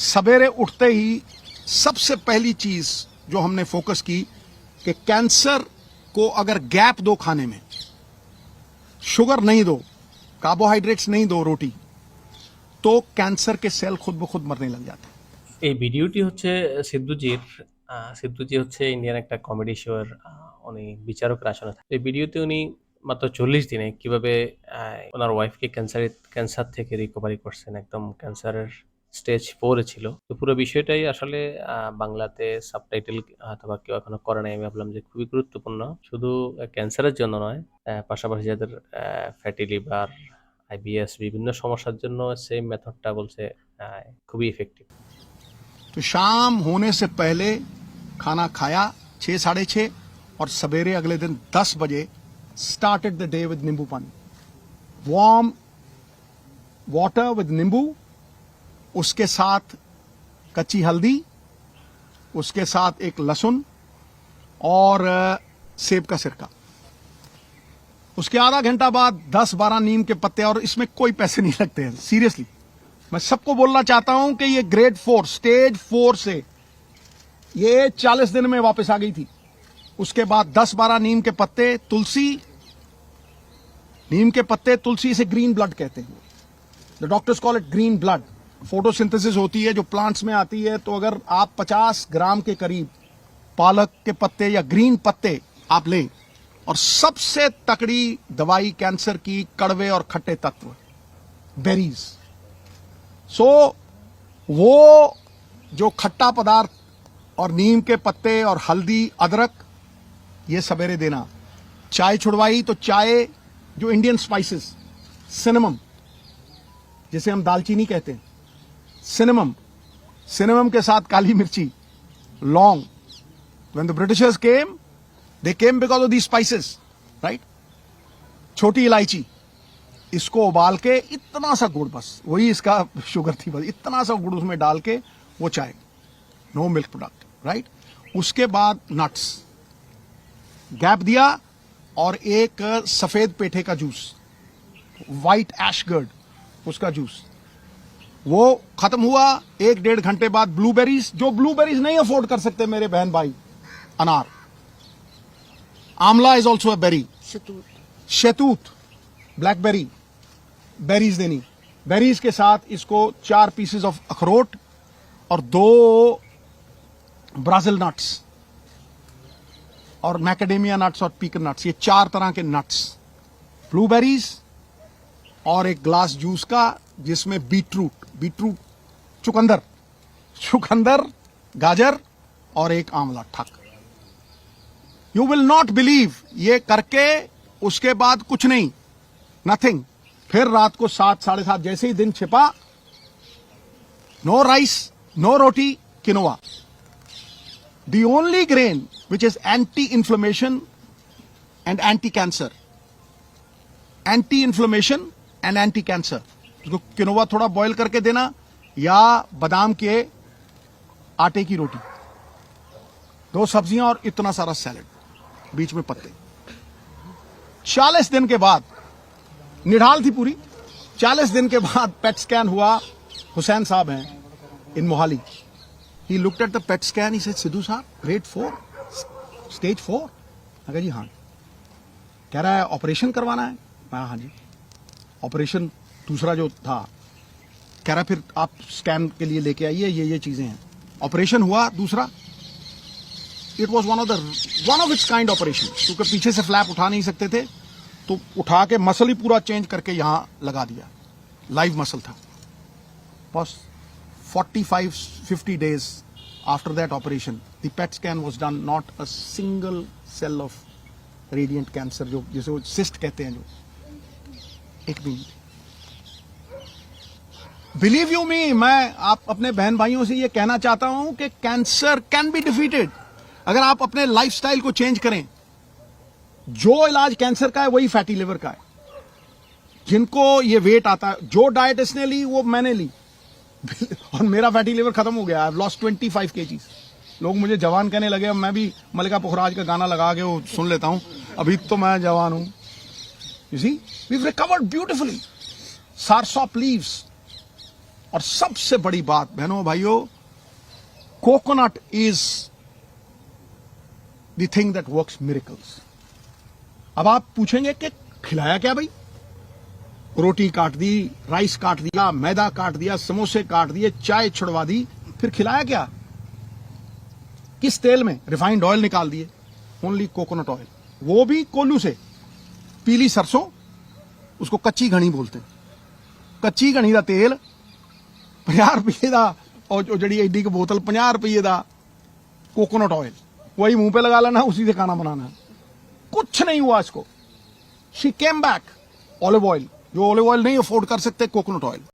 सवेरे उठते ही सबसे पहली चीज जो हमने फोकस की कि कैंसर को अगर गैप दो खाने में, शुगर नहीं दो, कार्बोहाइड्रेट्स नहीं दो रोटी, तो कैंसर के सेल खुद ब खुद मरने लग जाते हैं। এই ভিডিওটি হচ্ছে সিদ্ধুজির। সিদ্ধুজি হচ্ছে ইন্ডিয়ান একটা কমেডি শোর উনি বিচারকের আসনে থাকে। এই ভিডিওতে উনি মাত্র 40 দিনে কিভাবে ওনার ওয়াইফকে ক্যান্সার থেকে রিকভারি করছেন, একদম ক্যান্সারের স্টেজ 4 এ ছিল। তো পুরো বিষয়টাই আসলে বাংলাতে সাবটাইটেল অথবা কেউ এখনো করে নাই। আমি ভাবলাম যে খুবই গুরুত্বপূর্ণ, শুধু ক্যান্সারের জন্য নয়, পাশাপাশি যাদের ফ্যাটি লিভার, আইবিএস বিভিন্ন সমস্যার জন্য সেম মেথডটা বলছে খুবই ইফেক্টিভ। तो शाम होने से पहले खाना खाया 6-6:30 और सवेरे अगले दिन 10 बजे स्टार्टेड द डे विद नींबू पानी, वार्म वाटर विद नींबू, उसके साथ कच्ची हल्दी, उसके साथ एक लहसुन और सेब का सिरका। उसके आधा घंटा बाद 10-12 नीम के पत्ते, और इसमें कोई पैसे नहीं लगते हैं, सीरियसली मैं सबको बोलना चाहता हूं कि ये ग्रेड 4 स्टेज 4 से ये 40 दिन में वापस आ गई थी। उसके बाद 10-12 नीम के पत्ते, तुलसी, नीम के पत्ते, तुलसी से ग्रीन ब्लड कहते हैं, the doctors call it green blood. Photosynthesis होती है जो प्लांट्स में आती है, तो अगर आप 50 ग्राम के करीब पालक के पत्ते या ग्रीन पत्ते आप लें, और सबसे तकड़ी दवाई कैंसर की कड़वे और खट्टे तत्व, बेरीज। सो वो जो खट्टा पदार्थ और नीम के पत्ते और हल्दी, अदरक, ये सवेरे देना। चाय छुड़वाई तो चाय जो इंडियन स्पाइसेस, सिनेमम जिसे हम दालचीनी कहते हैं, सिनेमम के साथ काली मिर्ची, लौंग। When the Britishers came, they came because of the spices, right. छोटी इलायची, इसको उबाल के इतना सा गुड़, बस वही इसका शुगर थी, बस इतना सा गुड़ उसमें डाल के वो चाय, नो मिल्क प्रोडक्ट, राइट। उसके बाद नट्स, गैप दिया, और एक सफेद पेठे का जूस, व्हाइट एशगर्ड, उसका जूस, वो खत्म हुआ। 1-1.5 घंटे बाद ब्लूबेरीज, जो ब्लूबेरीज नहीं अफोर्ड कर सकते मेरे बहन भाई, अनार, आंवला इज ऑल्सो अ बेरी, शहतूत, ब्लैकबेरी, बेरीज देनी। बेरीज के साथ इसको 4 पीसेस ऑफ अखरोट और 2 ब्राजील नट्स और मैकेडेमिया नट्स और पीकन नट्स, ये 4 तरह के नट्स, ब्लूबेरीज, और एक ग्लास जूस का जिसमें बीटरूट, चुकंदर, गाजर और एक आंवला, ठक। यू विल नॉट बिलीव, ये करके उसके बाद कुछ नहीं, नथिंग। फिर रात को 7-7:30 जैसे ही दिन छिपा, no rice, no roti, quinoa, the only grain which is anti inflammation and anti cancer, anti inflammation and anti cancer. उसको किनोवा थोड़ा बॉईल करके देना, या बादाम के आटे की रोटी, 2 सब्जियां और इतना सारा सैलेड, बीच में पत्ते। 40 दिन के बाद, निढाल थी पूरी, 40 दिन के बाद पेट स्कैन हुआ। हुसैन साहब हैं in Mohali, he looked at the PET scan, he said, Sidhu साहब ग्रेड 4 स्टेज 4। मैं कहा जी हाँ। कह रहा है ऑपरेशन करवाना है। मैं हाँ जी। ऑपरेशन दूसरा जो था, कह रहा फिर आप स्कैन के लिए लेके आइए, ये चीजें हैं। ऑपरेशन हुआ दूसरा, it was one of its kind operation, क्योंकि पीछे से फ्लैप उठा नहीं सकते थे, तो उठा के मसल ही पूरा चेंज करके यहां लगा दिया, लाइव मसल था। बस 45-50 days after that operation, the PET scan was done, not a single cell of radiant cancer, जो जिसे वो cyst कहते हैं, जो एक भी। बिलीव यू मी, मैं आप अपने बहन भाइयों से ये कहना चाहता हूं कि कैंसर कैन बी डिफीटेड अगर आप अपने लाइफस्टाइल को चेंज करें। जो इलाज कैंसर का है वही फैटी लिवर का है। जिनको ये वेट आता है, जो डाइट इसने ली वो मैंने ली और मेरा फैटी लिवर खत्म हो गया। I have lost 25 kgs। लोग मुझे जवान कहने लगे, अब मैं भी मल्लिका पुखराज का गाना लगा के वो सुन लेता हूं, अभी तो मैं जवान हूं। You see, we have recovered beautifully. Soursop leaves, और सबसे बड़ी बात बहनों भाइयों, coconut is the thing that works miracles. अब आप पूछेंगे कि खिलाया क्या भाई? रोटी काट दी, राइस काट दिया, मैदा काट दिया, समोसे काट दिए, चाय छुड़वा दी, फिर खिलाया क्या? किस तेल में? रिफाइंड ऑयल निकाल दिए, ओनली कोकोनट ऑयल, वो भी कोल्लू से, पीली सरसों, उसको कच्ची घनी बोलते हैं। कच्ची घनी का तेल 50 रुपये का, और जड़ी एडी की बोतल 50 रुपये का कोकोनट ऑयल, वही मुंह पे लगा लेना, उसी से खाना बनाना। कुछ नहीं हुआ इसको। She came back. Olive oil, जो ऑलिव ऑयल नहीं अफोर्ड कर सकते, कोकोनट ऑयल।